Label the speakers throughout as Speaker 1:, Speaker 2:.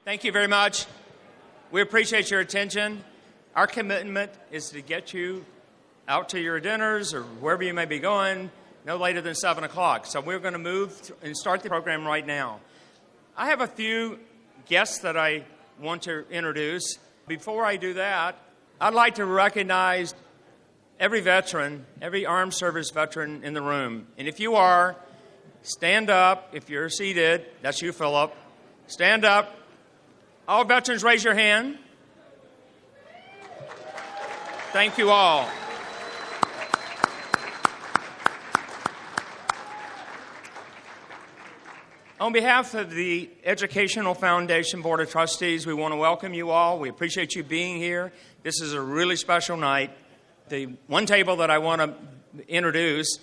Speaker 1: Thank you very much. We appreciate your attention. Our commitment is to get you out to your dinners or wherever you may be going no later than 7 o'clock. So we're going to move and start the program right now. I have a few guests that I want to introduce. Before I do that, I'd like to recognize every veteran, every armed service veteran in the room. And if you are, stand up. If you're seated, that's you, Philip. Stand up. All veterans, raise your hand. Thank you all. On behalf of the Educational Foundation Board of Trustees, we want to welcome you all. We appreciate you being here. This is a really special night. The one table that I want to introduce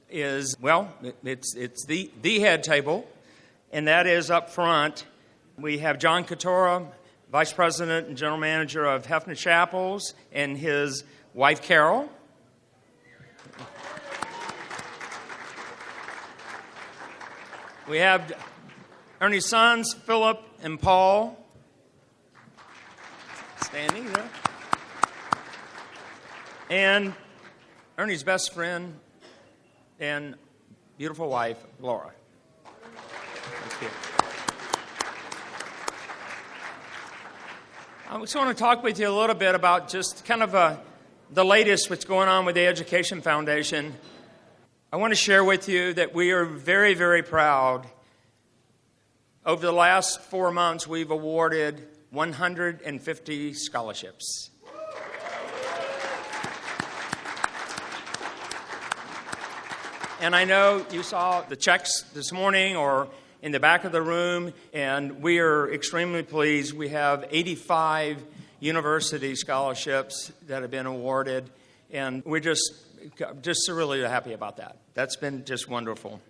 Speaker 1: is, well, it's the head table, and that is up front. We have John Katora, Vice President and General Manager of Heffner Chapels, and his wife, Carol. We have Ernie's sons, Philip and Paul, standing there. And Ernie's best friend and beautiful wife, Laura. Thank you. I just want to talk with you a little bit about just kind of the latest what's going on with the Education Foundation. I want to share with you that we are very, very proud. Over the last 4 months, we've awarded 150 scholarships. And I know you saw the checks this morning or in the back of the room, and we are extremely pleased. We have 85 university scholarships that have been awarded, and we're just really happy about that. That's been just wonderful.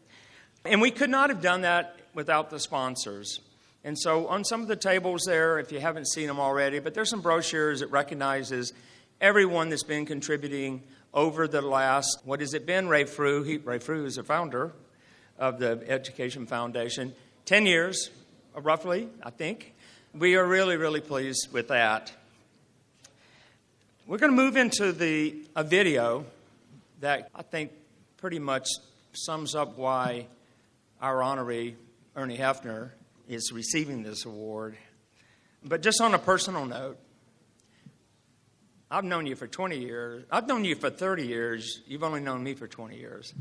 Speaker 1: And we could not have done that without the sponsors. And so on some of the tables there, if you haven't seen them already, but there's some brochures that recognizes everyone that's been contributing over the last, what has it been, Ray Frew? Ray Frew is the founder of the Education Foundation. 10 years, roughly, I think. We are really, really pleased with that. We're going to move into a video that I think pretty much sums up why our honoree, Ernie Heffner, is receiving this award. But just on a personal note, I've known you for 20 years. I've known you for 30 years. You've only known me for 20 years.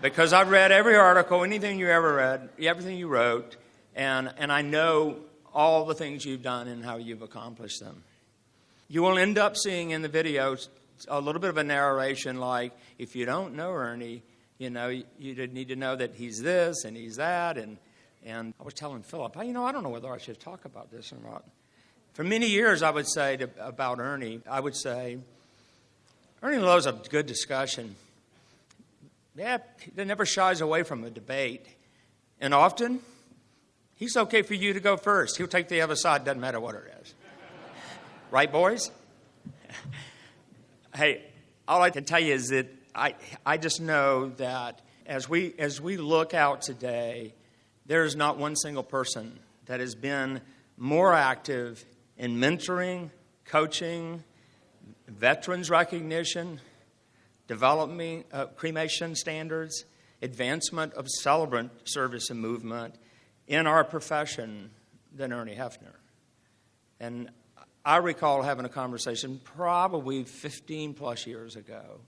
Speaker 1: Because I've read every article, anything you ever read, everything you wrote, and I know all the things you've done and how you've accomplished them. You will end up seeing in the video a little bit of a narration like, if you don't know Ernie, you need to know that he's this and he's that. And I was telling Philip, I don't know whether I should talk about this or not. For many years, I would say about Ernie, Ernie loves a good discussion. Yeah, he never shies away from a debate. And often, he's okay for you to go first. He'll take the other side, doesn't matter what it is. Right, boys? Hey, all I can tell you is that I just know that as we look out today, there is not one single person that has been more active in mentoring, coaching, veterans recognition, development of cremation standards, advancement of celebrant service and movement in our profession than Ernie Heffner. And I recall having a conversation probably 15 plus years ago.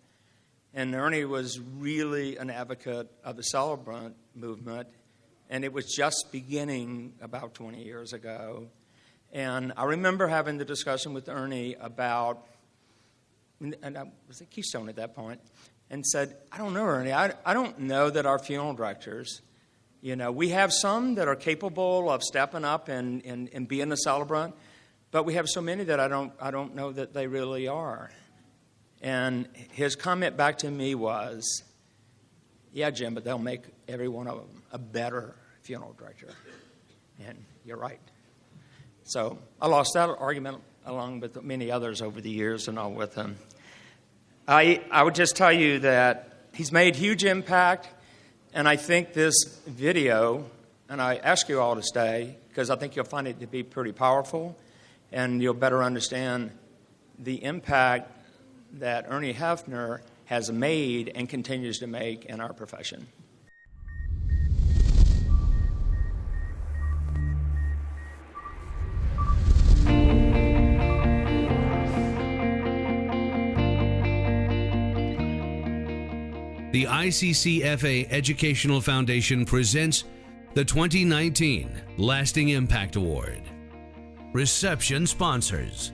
Speaker 1: And Ernie was really an advocate of the celebrant movement. And it was just beginning about 20 years ago. And I remember having the discussion with Ernie about, and I was at Keystone at that point, and said, I don't know, Ernie, I don't know that our funeral directors, we have some that are capable of stepping up and being a celebrant, but we have so many that I don't know that they really are. And his comment back to me was, yeah, Jim, but they'll make every one of them a better funeral director. And you're right. So I lost that argument along with many others over the years and all with him. I would just tell you that he's made huge impact, and I think this video And I ask you all to stay because I think you'll find it to be pretty powerful, and you'll better understand the impact that Ernie Heffner has made and continues to make in our profession.
Speaker 2: The ICCFA Educational Foundation presents the 2019 Lasting Impact Award. Reception sponsors.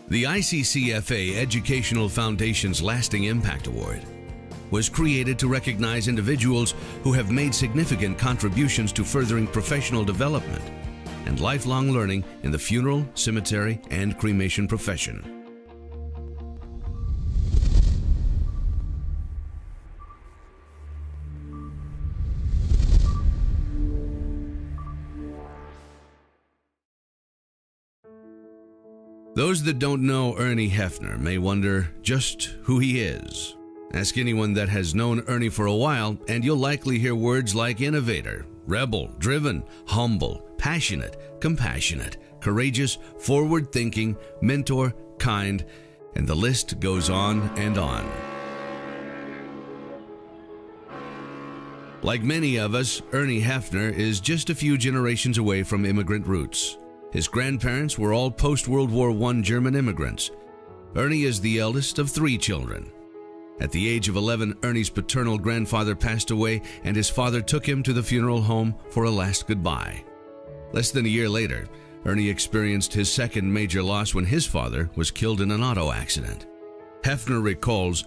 Speaker 2: The ICCFA Educational Foundation's Lasting Impact Award was created to recognize individuals who have made significant contributions to furthering professional development and lifelong learning in the funeral, cemetery, and cremation profession. Those that don't know Ernie Heffner may wonder just who he is. Ask anyone that has known Ernie for a while, and you'll likely hear words like innovator, rebel, driven, humble, passionate, compassionate, courageous, forward-thinking, mentor, kind, and the list goes on and on. Like many of us, Ernie Heffner is just a few generations away from immigrant roots. His grandparents were all post-World War I German immigrants. Ernie is the eldest of 3 children. At the age of 11, Ernie's paternal grandfather passed away, and his father took him to the funeral home for a last goodbye. Less than a year later, Ernie experienced his second major loss when his father was killed in an auto accident. Heffner recalls,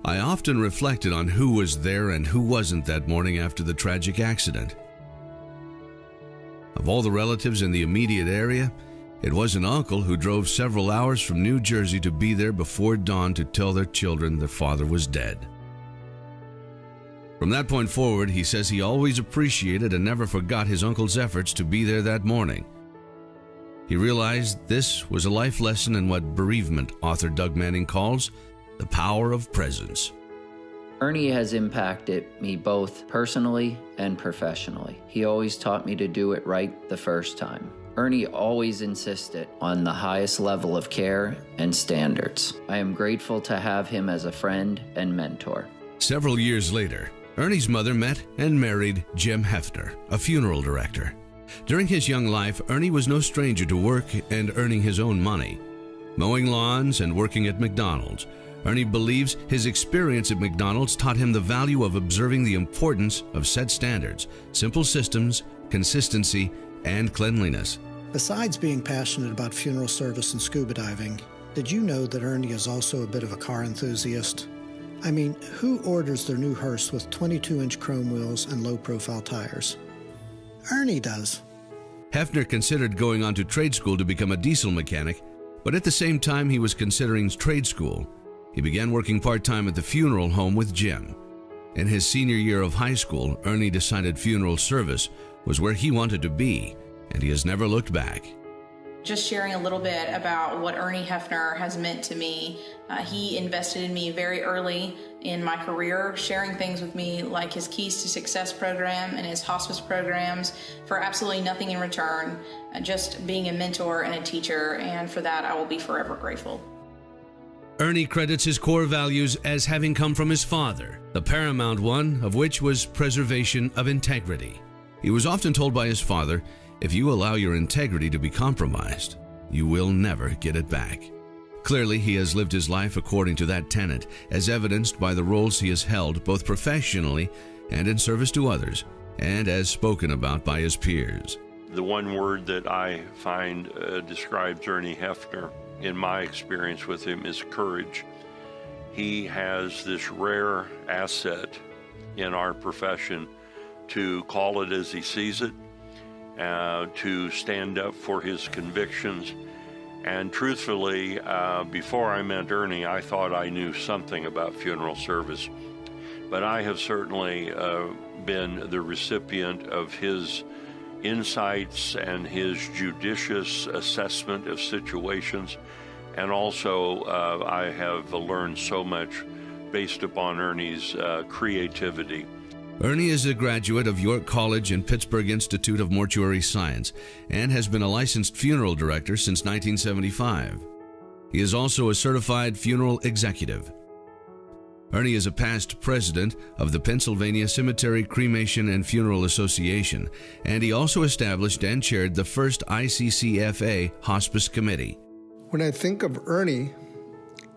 Speaker 2: "I often reflected on who was there and who wasn't that morning after the tragic accident. Of all the relatives in the immediate area, it was an uncle who drove several hours from New Jersey to be there before dawn to tell their children their father was dead." From that point forward, he says he always appreciated and never forgot his uncle's efforts to be there that morning. He realized this was a life lesson in what bereavement author Doug Manning calls the power of presence.
Speaker 3: Ernie has impacted me both personally and professionally. He always taught me to do it right the first time. Ernie always insisted on the highest level of care and standards. I am grateful to have him as a friend and mentor.
Speaker 2: Several years later, Ernie's mother met and married Jim Heffner, a funeral director. During his young life, Ernie was no stranger to work and earning his own money. Mowing lawns and working at McDonald's, Ernie believes his experience at McDonald's taught him the value of observing the importance of set standards, simple systems, consistency, and cleanliness.
Speaker 4: Besides being passionate about funeral service and scuba diving, did you know that Ernie is also a bit of a car enthusiast? I mean, who orders their new hearse with 22-inch chrome wheels and low-profile tires? Ernie does.
Speaker 2: Heffner considered going on to trade school to become a diesel mechanic, but at the same time he was considering trade school, he began working part-time at the funeral home with Jim. In his senior year of high school, Ernie decided funeral service was where he wanted to be, and he has never looked back.
Speaker 5: Just sharing a little bit about what Ernie Heffner has meant to me. He invested in me very early in my career, sharing things with me like his Keys to Success program and his hospice programs for absolutely nothing in return, just being a mentor and a teacher, and for that I will be forever grateful.
Speaker 2: Ernie credits his core values as having come from his father, the paramount one of which was preservation of integrity. He was often told by his father, "If you allow your integrity to be compromised, you will never get it back." Clearly, he has lived his life according to that tenet, as evidenced by the roles he has held both professionally and in service to others, and as spoken about by his peers.
Speaker 6: The one word that I find describes Ernie Heffner in my experience with him is courage. He has this rare asset in our profession to call it as he sees it, to stand up for his convictions. And truthfully, before I met Ernie, I thought I knew something about funeral service. But I have certainly been the recipient of his insights and his judicious assessment of situations. And also, I have learned so much based upon Ernie's creativity.
Speaker 2: Ernie is a graduate of York College and Pittsburgh Institute of Mortuary Science and has been a licensed funeral director since 1975. He is also a certified funeral executive. Ernie is a past president of the Pennsylvania Cemetery, Cremation, and Funeral Association, and he also established and chaired the first ICCFA Hospice Committee.
Speaker 7: When I think of Ernie,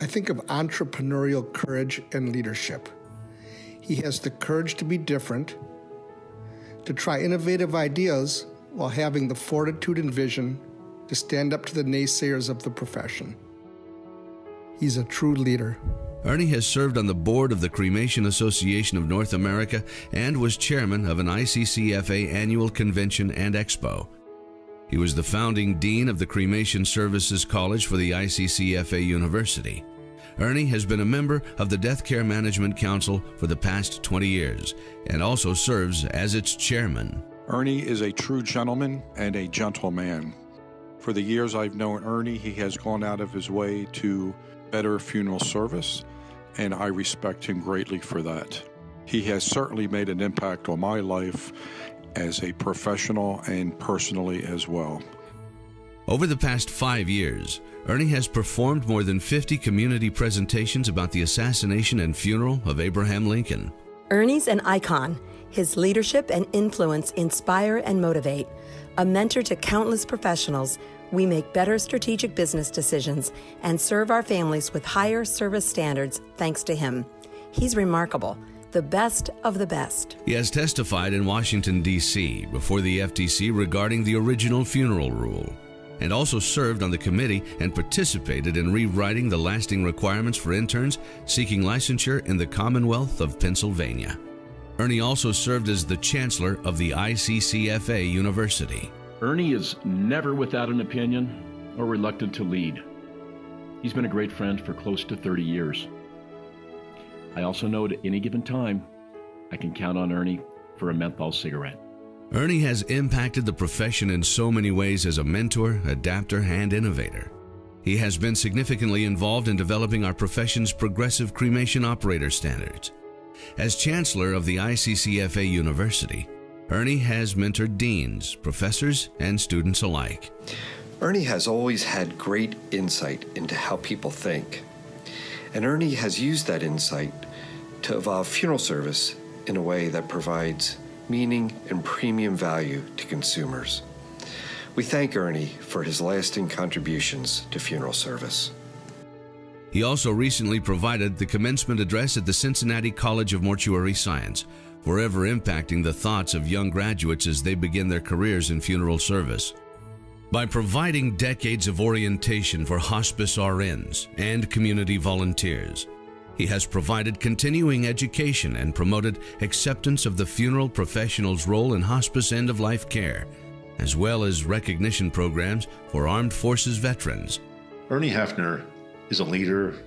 Speaker 7: I think of entrepreneurial courage and leadership. He has the courage to be different, to try innovative ideas while having the fortitude and vision to stand up to the naysayers of the profession. He's a true leader.
Speaker 2: Ernie has served on the board of the Cremation Association of North America and was chairman of an ICCFA annual convention and expo. He was the founding dean of the Cremation Services College for the ICCFA University. Ernie has been a member of the Death Care Management Council for the past 20 years and also serves as its chairman.
Speaker 8: Ernie is a true gentleman and a gentleman. For the years I've known Ernie, he has gone out of his way to better funeral service, and I respect him greatly for that. He has certainly made an impact on my life as a professional and personally as well.
Speaker 2: Over the past 5 years, Ernie has performed more than 50 community presentations about the assassination and funeral of Abraham Lincoln.
Speaker 9: Ernie's an icon. His leadership and influence inspire and motivate. A mentor to countless professionals, we make better strategic business decisions and serve our families with higher service standards thanks to him. He's remarkable, the best of the best.
Speaker 2: He has testified in Washington, D.C. before the FTC regarding the original funeral rule, and also served on the committee and participated in rewriting the lasting requirements for interns seeking licensure in the Commonwealth of Pennsylvania. Ernie also served as the chancellor of the ICCFA University.
Speaker 10: Ernie is never without an opinion or reluctant to lead. He's been a great friend for close to 30 years. I also know at any given time, I can count on Ernie for a menthol cigarette.
Speaker 2: Ernie has impacted the profession in so many ways as a mentor, adapter, and innovator. He has been significantly involved in developing our profession's progressive cremation operator standards. As chancellor of the ICCFA University, Ernie has mentored deans, professors, and students alike.
Speaker 11: Ernie has always had great insight into how people think. And Ernie has used that insight to evolve funeral service in a way that provides meaning and premium value to consumers. We thank Ernie for his lasting contributions to funeral service.
Speaker 2: He also recently provided the commencement address at the Cincinnati College of Mortuary Science, forever impacting the thoughts of young graduates as they begin their careers in funeral service. By providing decades of orientation for hospice RNs and community volunteers, he has provided continuing education and promoted acceptance of the funeral professional's role in hospice end-of-life care, as well as recognition programs for armed forces veterans.
Speaker 12: Ernie Heffner is a leader,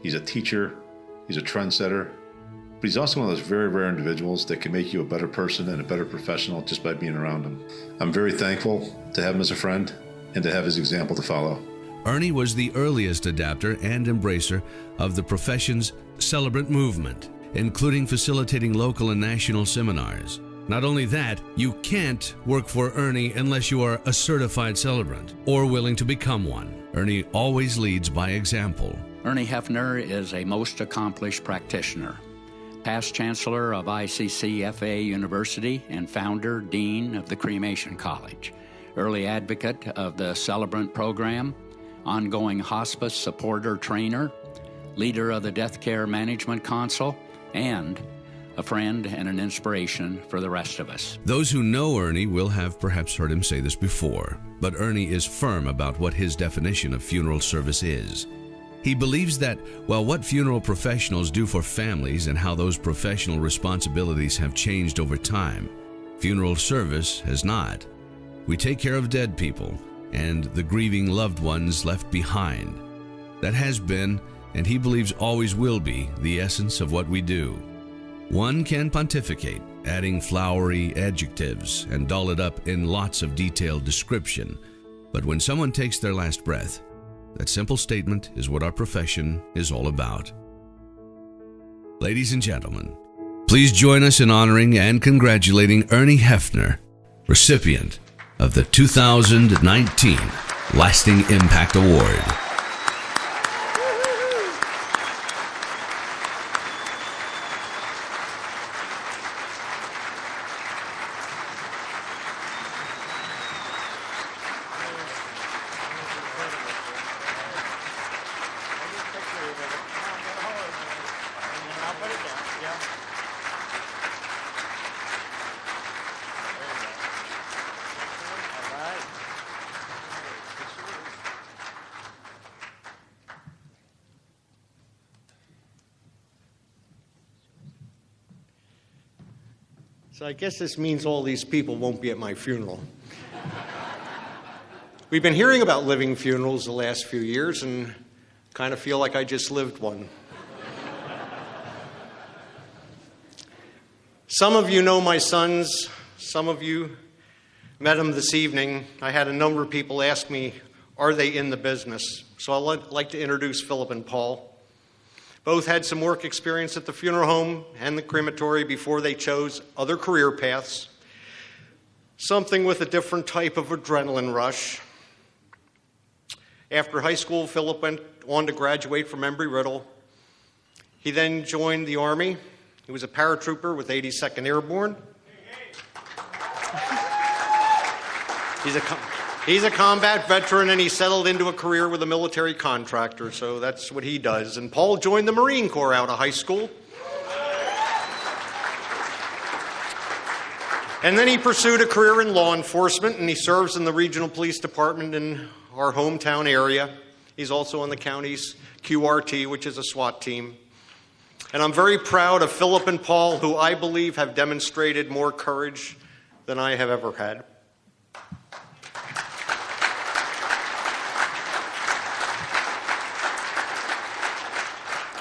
Speaker 12: he's a teacher, he's a trendsetter, but he's also one of those very rare individuals that can make you a better person and a better professional just by being around him. I'm very thankful to have him as a friend and to have his example to follow.
Speaker 2: Ernie was the earliest adapter and embracer of the profession's celebrant movement, including facilitating local and national seminars. Not only that, you can't work for Ernie unless you are a certified celebrant or willing to become one. Ernie always leads by example.
Speaker 13: Ernie Heffner is a most accomplished practitioner, past chancellor of ICCFA University and founder, dean of the Cremation College, early advocate of the Celebrant Program, ongoing hospice supporter trainer, leader of the Death Care Management Council, and a friend and an inspiration for the rest of us.
Speaker 2: Those who know Ernie will have perhaps heard him say this before, but Ernie is firm about what his definition of funeral service is. He believes that while what funeral professionals do for families and how those professional responsibilities have changed over time, funeral service has not. We take care of dead people and the grieving loved ones left behind. That has been, and he believes always will be, the essence of what we do. One can pontificate adding flowery adjectives, and doll it up in lots of detailed description. But when someone takes their last breath, that simple statement is what our profession is all about. Ladies and gentlemen, please join us in honoring and congratulating Ernie Heffner, recipient of the 2019 Lasting Impact Award.
Speaker 14: So I guess this means all these people won't be at my funeral. We've been hearing about living funerals the last few years and kind of feel like I just lived one. Some of you know my sons. Some of you met them this evening. I had a number of people ask me, are they in the business? So I'd like to introduce Philip and Paul. Both had some work experience at the funeral home and the crematory before they chose other career paths, something with a different type of adrenaline rush. After high school, Philip went on to graduate from Embry-Riddle. He then joined the Army. He was a paratrooper with 82nd Airborne. He's a combat veteran, and he settled into a career with a military contractor, so that's what he does. And Paul joined the Marine Corps out of high school. And then he pursued a career in law enforcement, and he serves in the regional police department in our hometown area. He's also on the county's QRT, which is a SWAT team. And I'm very proud of Philip and Paul, who I believe have demonstrated more courage than I have ever had.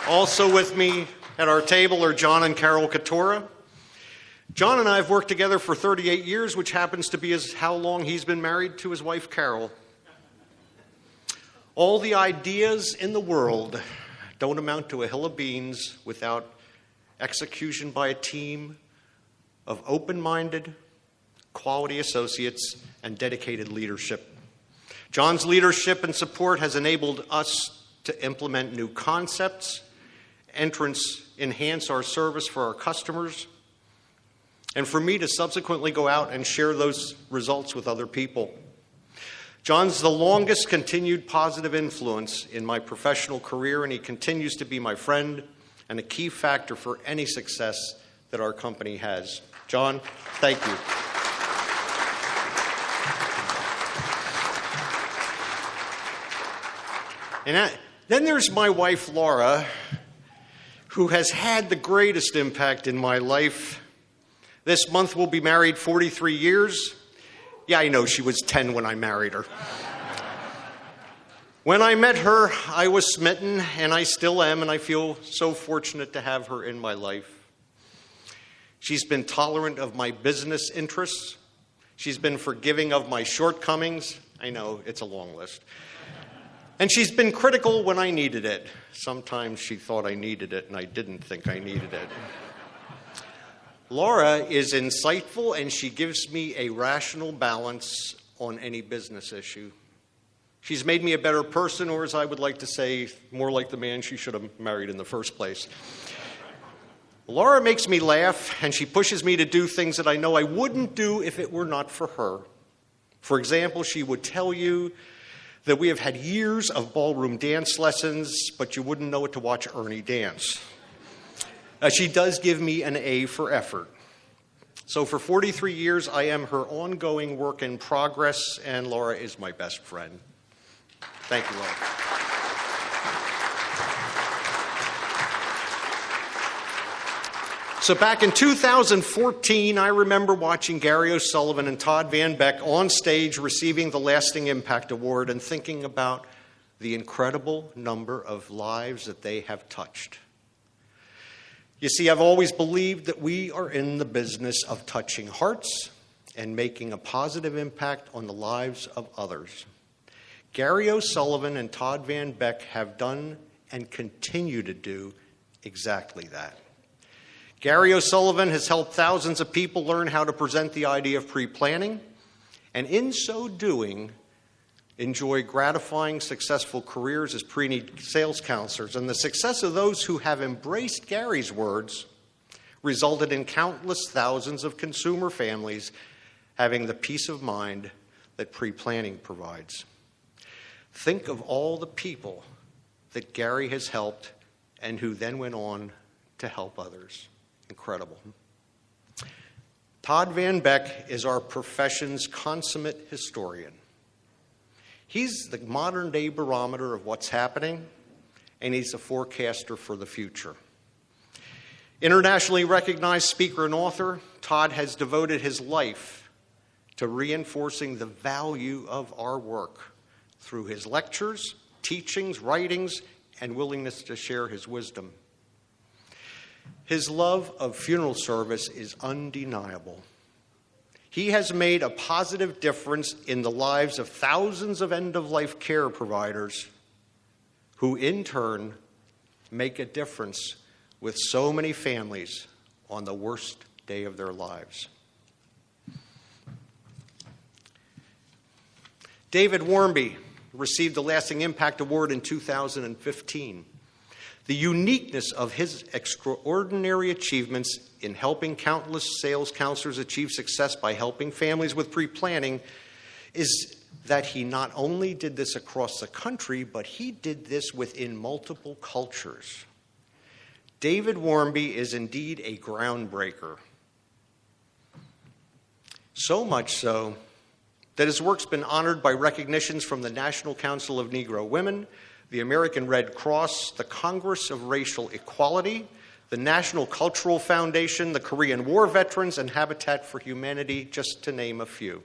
Speaker 14: Also with me at our table are John and Carol Katora. John and I have worked together for 38 years, which happens to be how long he's been married to his wife, Carol. All the ideas in the world don't amount to a hill of beans without execution by a team of open-minded, quality associates and dedicated leadership. John's leadership and support has enabled us to implement new concepts, enhance our service for our customers, and for me to subsequently go out and share those results with other people. John's the longest continued positive influence in my professional career, and he continues to be my friend and a key factor for any success that our company has. John, thank you. And then there's my wife, Laura, who has had the greatest impact in my life. This month we'll be married 43 years. Yeah, I know, she was 10 when I married her. When I met her, I was smitten, and I still am, and I feel so fortunate to have her in my life. She's been tolerant of my business interests. She's been forgiving of my shortcomings. I know, it's a long list. And she's been critical when I needed it. Sometimes she thought I needed it, and I didn't think I needed it. Laura is insightful, and she gives me a rational balance on any business issue. She's made me a better person, or as I would like to say, more like the man she should have married in the first place. Laura makes me laugh, and she pushes me to do things that I know I wouldn't do if it were not for her. For example, she would tell you that we have had years of ballroom dance lessons, but you wouldn't know it to watch Ernie dance. She does give me an A for effort. So for 43 years, I am her ongoing work in progress, and Laura is my best friend. Thank you, Laura. So back in 2014, I remember watching Gary O'Sullivan and Todd Van Beck on stage receiving the Lasting Impact Award and thinking about the incredible number of lives that they have touched. You see, I've always believed that we are in the business of touching hearts and making a positive impact on the lives of others. Gary O'Sullivan and Todd Van Beck have done and continue to do exactly that. Gary O'Sullivan has helped thousands of people learn how to present the idea of pre-planning, and in so doing, enjoy gratifying, successful careers as pre-need sales counselors. And the success of those who have embraced Gary's words resulted in countless thousands of consumer families having the peace of mind that pre-planning provides. Think of all the people that Gary has helped and who then went on to help others. Incredible. Todd Van Beck is our profession's consummate historian. He's the modern-day barometer of what's happening, and he's a forecaster for the future. Internationally recognized speaker and author, Todd has devoted his life to reinforcing the value of our work through his lectures, teachings, writings, and willingness to share his wisdom. His love of funeral service is undeniable. He has made a positive difference in the lives of thousands of end-of-life care providers who, in turn, make a difference with so many families on the worst day of their lives. David Warmby received the Lasting Impact Award in 2015. The uniqueness of his extraordinary achievements in helping countless sales counselors achieve success by helping families with pre-planning is that he not only did this across the country, but he did this within multiple cultures. David Warmby is indeed a groundbreaker. So much so that his work's been honored by recognitions from the National Council of Negro Women, the American Red Cross, the Congress of Racial Equality, the National Cultural Foundation, the Korean War Veterans, and Habitat for Humanity, just to name a few.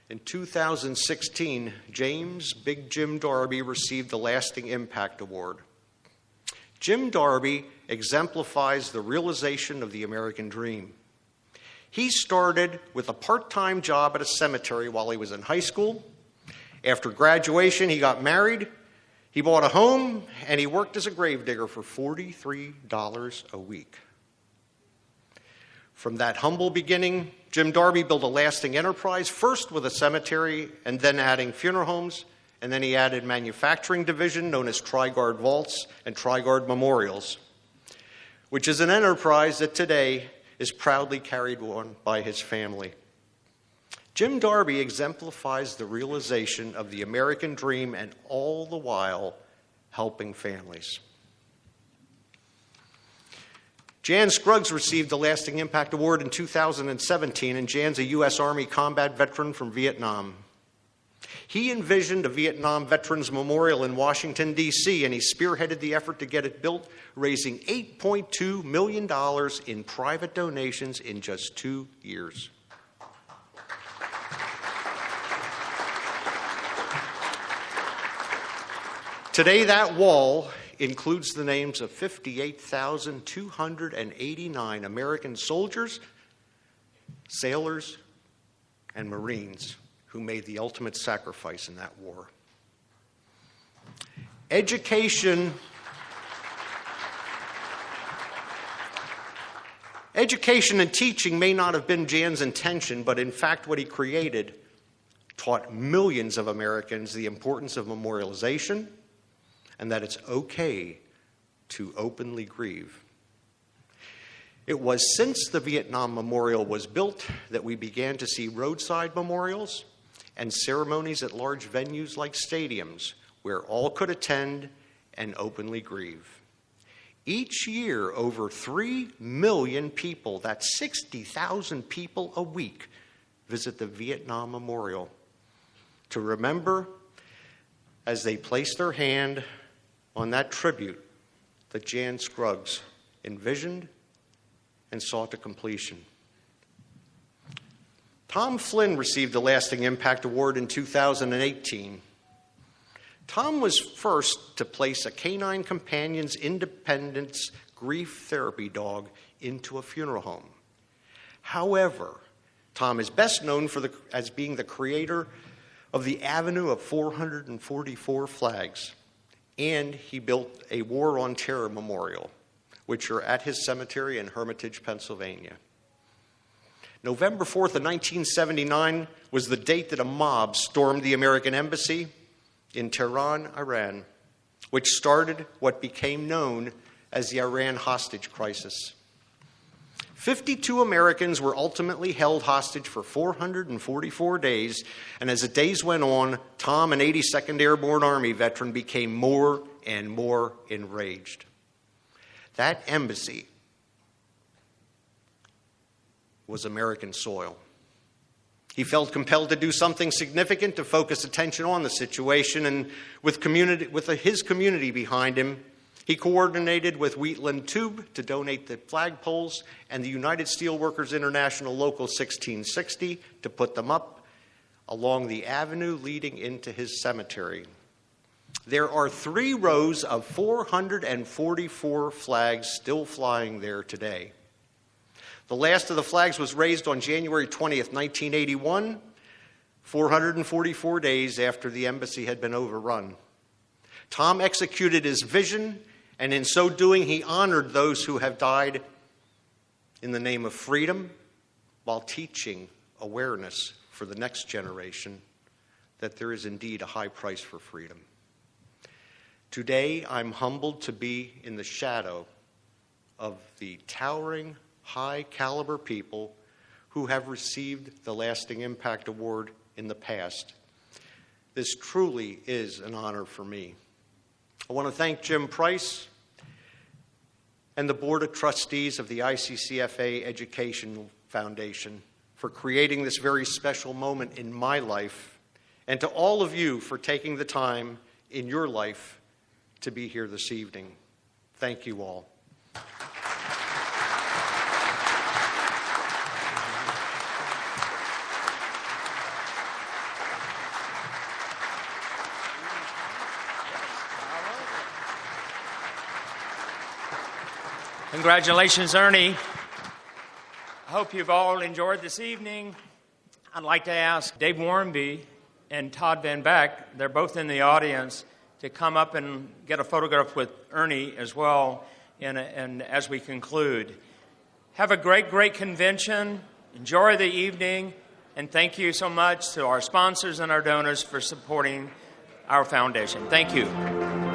Speaker 14: In 2016, James Big Jim Darby received the Lasting Impact Award. Jim Darby exemplifies the realization of the American dream. He started with a part-time job at a cemetery while he was in high school. After graduation, he got married, he bought a home, and he worked as a gravedigger for $43 a week. From that humble beginning, Jim Darby built a lasting enterprise, first with a cemetery and then adding funeral homes, and then he added manufacturing division known as Tri-Guard Vaults and Tri-Guard Memorials, which is an enterprise that today is proudly carried on by his family. Jim Darby exemplifies the realization of the American dream and all the while helping families. Jan Scruggs received the Lasting Impact Award in 2017, and Jan's a U.S. Army combat veteran from Vietnam. He envisioned a Vietnam Veterans Memorial in Washington, D.C., and he spearheaded the effort to get it built, raising $8.2 million in private donations in just 2 years. Today, that wall includes the names of 58,289 American soldiers, sailors, and Marines who made the ultimate sacrifice in that war. Education and teaching may not have been Jan's intention, but in fact what he created taught millions of Americans the importance of memorialization and that it's okay to openly grieve. It was since the Vietnam Memorial was built that we began to see roadside memorials and ceremonies at large venues like stadiums where all could attend and openly grieve. Each year, over 3 million people, that's 60,000 people a week, visit the Vietnam Memorial to remember as they place their hand on that tribute that Jan Scruggs envisioned and saw to completion. Tom Flynn received the Lasting Impact Award in 2018. Tom was first to place a Canine Companions Independence grief therapy dog into a funeral home. However, Tom is best known as being the creator of the Avenue of 444 Flags, and he built a War on Terror memorial, which are at his cemetery in Hermitage, Pennsylvania. November 4th of 1979 was the date that a mob stormed the American embassy in Tehran, Iran, which started what became known as the Iran hostage crisis. 52 Americans were ultimately held hostage for 444 days, and as the days went on, Tom, an 82nd Airborne Army veteran, became more and more enraged. That embassy was American soil. He felt compelled to do something significant to focus attention on the situation, and with his community behind him, he coordinated with Wheatland Tube to donate the flagpoles and the United Steelworkers International Local 1660 to put them up along the avenue leading into his cemetery. There are 3 rows of 444 flags still flying there today. The last of the flags was raised on January 20th, 1981, 444 days after the embassy had been overrun. Tom executed his vision, and in so doing, he honored those who have died in the name of freedom while teaching awareness for the next generation that there is indeed a high price for freedom. Today, I'm humbled to be in the shadow of the towering, high-caliber people who have received the Lasting Impact Award in the past. This truly is an honor for me. I want to thank Jim Price and the Board of Trustees of the ICCFA Education Foundation for creating this very special moment in my life, and to all of you for taking the time in your life to be here this evening. Thank you all.
Speaker 1: Congratulations, Ernie. I hope you've all enjoyed this evening. I'd like to ask Dave Warrenby and Todd Van Beck, they're both in the audience, to come up and get a photograph with Ernie as well and as we conclude. Have a great convention. Enjoy the evening. And thank you so much to our sponsors and our donors for supporting our foundation. Thank you.